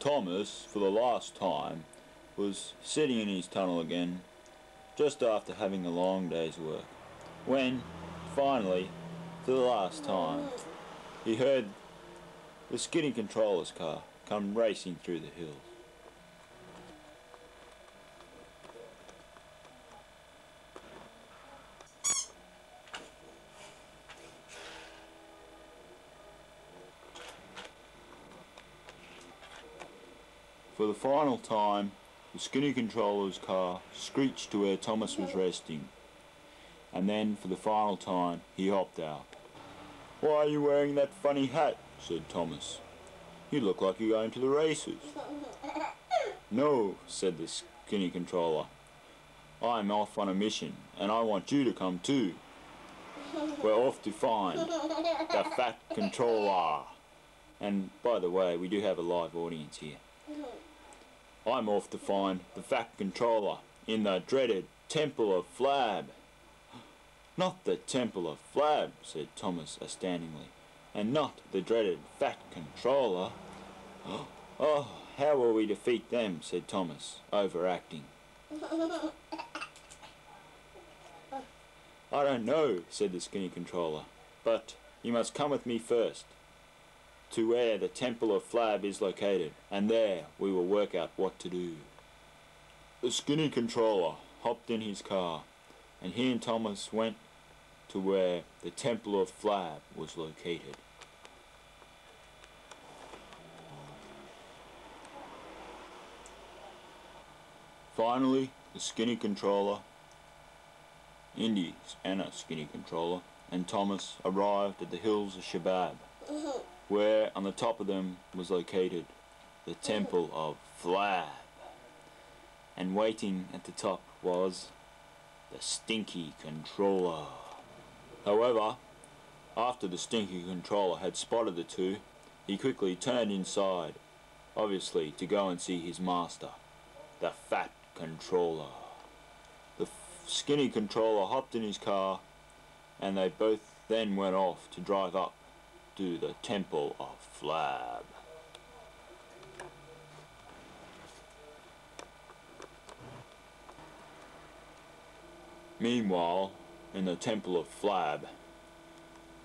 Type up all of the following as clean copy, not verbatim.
Thomas, for the last time, was sitting in his tunnel again, just after having a long day's work, when, finally, for the last time, he heard the Skinny Controller's car come racing through the hills. For the final time, the Skinny Controller's car screeched to where Thomas was resting, and then for the final time he hopped out. "Why are you wearing that funny hat?" said Thomas. "You look like you're going to the races." "No," said the Skinny Controller. "I'm off on a mission and I want you to come too. We're off to find the Fat Controller. And by the way, we do have a live audience here. I'm off to find the Fat Controller in the dreaded Temple of Flab." "Not the Temple of Flab," said Thomas astoundingly, "and not the dreaded Fat Controller." "Oh, how will we defeat them?" said Thomas, overacting. "I don't know," said the Skinny Controller, "but you must come with me first to where the Temple of Flab is located, and there we will work out what to do." The Skinny Controller hopped in his car, and he and Thomas went to where the Temple of Flab was located. Finally, the Skinny Controller, Indiana Skinny Controller, and Thomas arrived at the hills of Shabab, where on the top of them was located the Temple of Flab, and waiting at the top was the Stinky Controller. However, after the Stinky Controller had spotted the two, he quickly turned inside, obviously to go and see his master, the Fat Controller. The Skinny Controller hopped in his car, and they both then went off to drive up to the Temple of Flab. Meanwhile, in the Temple of Flab,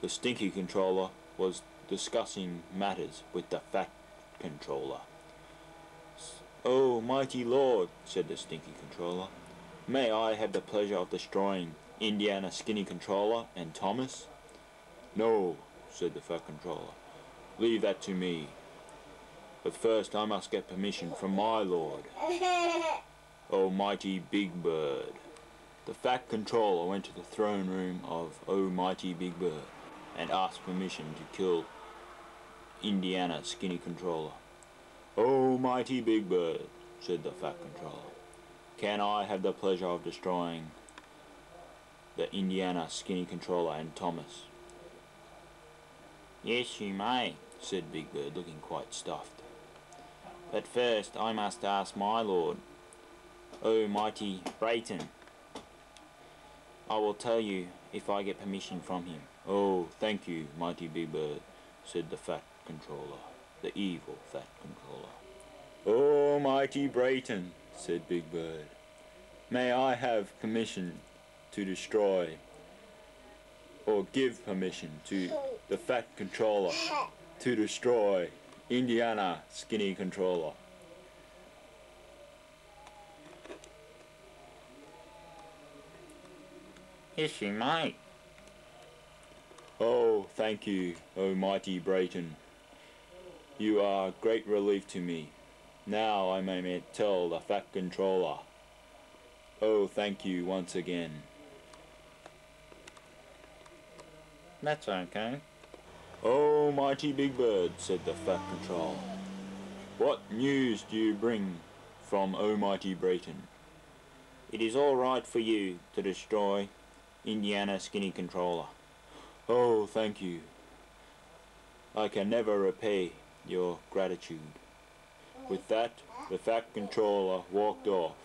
the Stinky Controller was discussing matters with the Fat Controller. "Oh, mighty lord," said the Stinky Controller, "may I have the pleasure of destroying Indiana Skinny Controller and Thomas?" "No," said the Fat Controller, "leave that to me. But first I must get permission from my lord, oh mighty Big Bird." The Fat Controller went to the throne room of oh mighty Big Bird and asked permission to kill Indiana Skinny Controller. "Oh mighty Big Bird," said the Fat Controller, "can I have the pleasure of destroying the Indiana Skinny Controller and Thomas?" "Yes, you may," said Big Bird, looking quite stuffed. "But first I must ask my lord, oh mighty Brayton. I will tell you if I get permission from him." "Oh, thank you, mighty Big Bird," said the Fat Controller, the evil Fat Controller. "Oh, mighty Brayton," said Big Bird, "may I have permission to destroy, or give permission to the Fat Controller to destroy Indiana Skinny Controller?" "Yes, you may." "Oh, thank you, oh mighty Brayton. You are a great relief to me. Now I may tell the Fat Controller. Oh, thank you once again." "That's okay." "Oh, mighty Big Bird," said the Fat Controller, "what news do you bring from oh mighty Brayton?" "It is all right for you to destroy Indiana Skinny Controller." "Oh, thank you. I can never repay your gratitude." With that, the Fat Controller walked off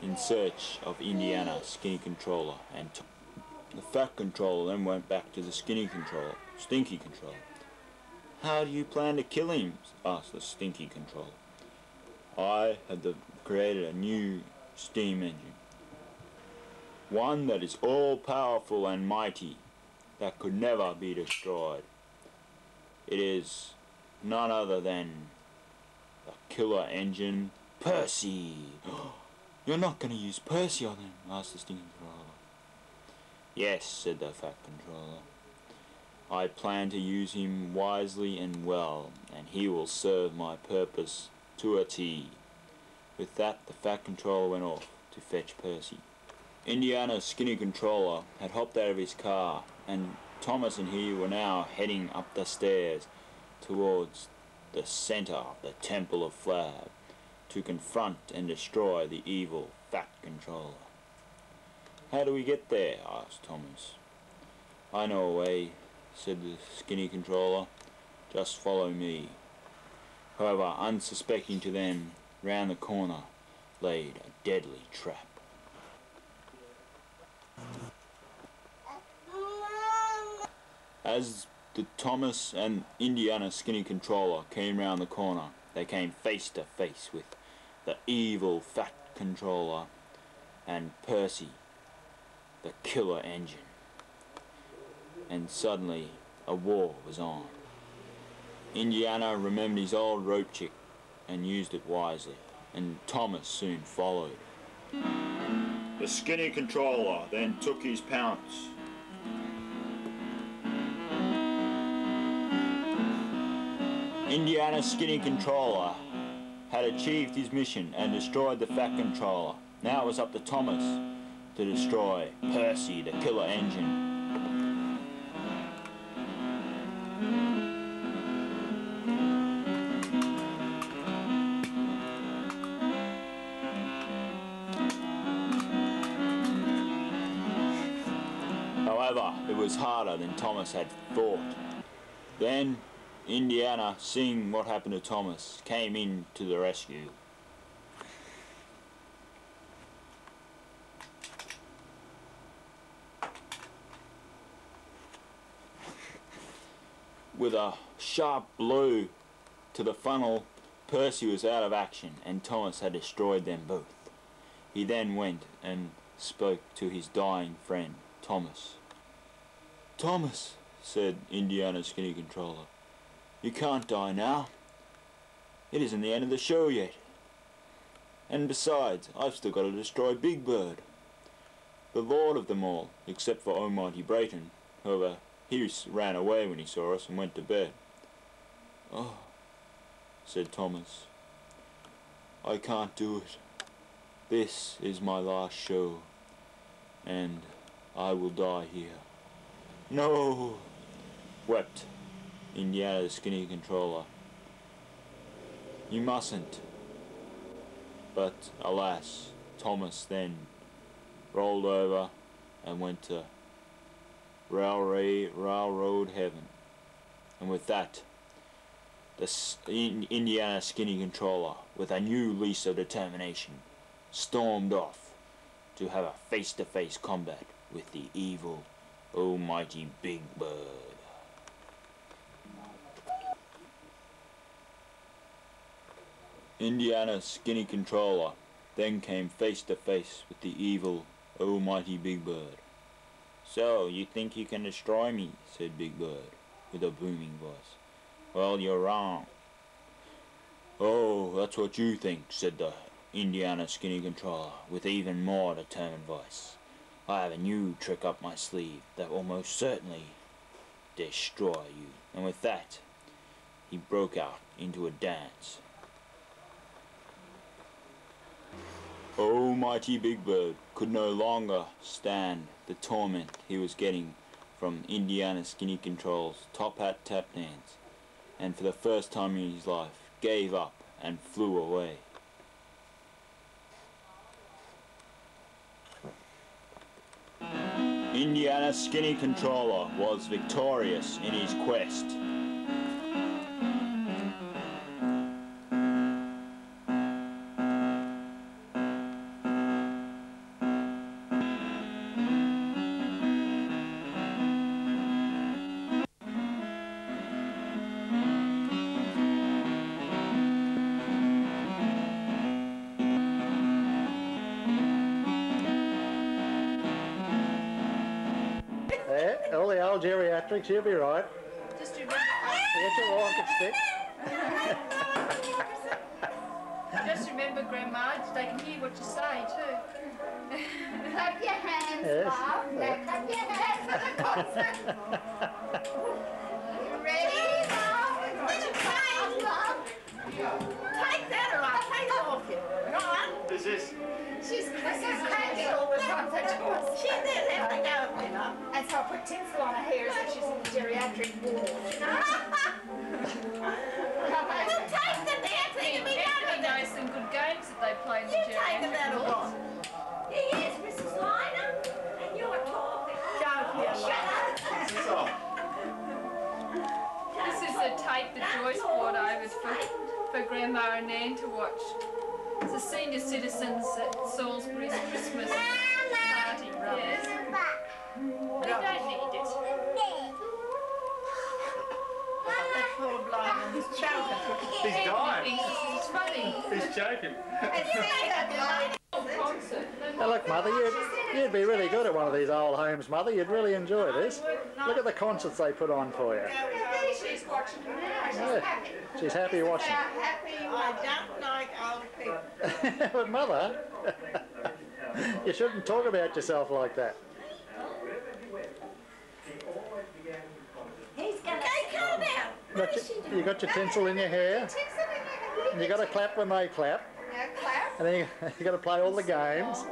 in search of Indiana Skinny Controller, and the Fat Controller then went back to the Skinny Controller, Stinky Controller. How do you plan to kill him? Asked the stinky controller. I had created a new steam engine. One that is all-powerful and mighty, that could never be destroyed. It is none other than the killer engine, Percy. You're not going to use Percy on him? Asked the stinky controller. Yes, said the fat controller. I plan to use him wisely and well, and he will serve my purpose to a T. With that, the fat controller went off to fetch Percy. Indiana's skinny controller had hopped out of his car, and Thomas and he were now heading up the stairs towards the center of the Temple of Flab to confront and destroy the evil fat controller. How do we get there? Asked Thomas. I know a way, said the skinny controller. Just follow me. However, unsuspecting to them, round the corner laid a deadly trap. As the Thomas and Indiana skinny controller came round the corner, they came face to face with the evil fat controller and Percy, the killer engine. And suddenly a war was on. Indiana remembered his old rope chick and used it wisely, and Thomas soon followed. The skinny controller then took his pounce. Indiana's skinny controller had achieved his mission and destroyed the fat controller. Now it was up to Thomas to destroy Percy, the killer engine. However, it was harder than Thomas had thought. Then Indiana, seeing what happened to Thomas, came in to the rescue. With a sharp blow to the funnel, Percy was out of action and Thomas had destroyed them both. He then went and spoke to his dying friend, Thomas. Thomas, said Indiana's skinny controller, you can't die now. It isn't the end of the show yet. And besides, I've still got to destroy Big Bird, the lord of them all, except for Almighty Brayton. However, he ran away when he saw us and went to bed. Oh, said Thomas, I can't do it. This is my last show, and I will die here. No, wept Indiana's skinny controller. You mustn't. But alas, Thomas then rolled over and went to railroad heaven. And with that, the Indiana skinny controller, with a new lease of determination, stormed off to have a face-to-face combat with the evil Almighty Big Bird. Indiana's skinny controller then came face to face with the evil Almighty Big Bird. So, you think you can destroy me? Said Big Bird with a booming voice. Well, you're wrong. Oh, that's what you think, said the Indiana skinny controller with even more determined voice. I have a new trick up my sleeve that will most certainly destroy you. And with that, he broke out into a dance. Almighty Big Bird could no longer stand the torment he was getting from Indiana skinny control's top hat tap dance, and for the first time in his life gave up and flew away. Indiana's skinny controller was victorious in his quest. Yeah, all the old geriatrics, you'll be right. Just remember, Get your walking stick. just remember, Grandma, they can hear what you say too. Clap your hands, Yes. love. Now clap your hands for the concert. You ready, love? What you saying, love? Take that or I'll take it off you. Right? Who's this? She's happy all the time for toys. She did have to go with her. And so I put tinsel on her hair so she's in the geriatric ward, you know? Well, take the damn thing and be done Anthony with it. knows some good games that they play in the You taking that geriatric or wards. what? Yes, Mrs. Liner. And you're talking. Don't hear This is the tape that Joyce brought over for Grandma and Nan to watch. It's the senior citizens at Salisbury's Christmas party. Yes. They don't need it. that poor blind one is choking. He's dying. It's funny. He's joking. Concert. Now look, Mother, you'd be really good at one of these old homes, Mother. You'd really enjoy this. Look at the concerts they put on for you. She's watching now. She's Yeah. happy. She's happy watching. Happy. I don't like old people. But Mother, you shouldn't talk about yourself like that. He's gonna calm down. You got your tinsel in your hair, and you got to clap when they clap, Now clap. and then you got to play all the games,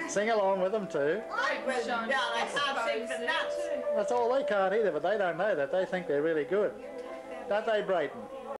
sing along with them too. I was Sean, done. I can't sing for nuts. That's all they can't either, but they don't know that. They think they're really good. Don't they, Brayton?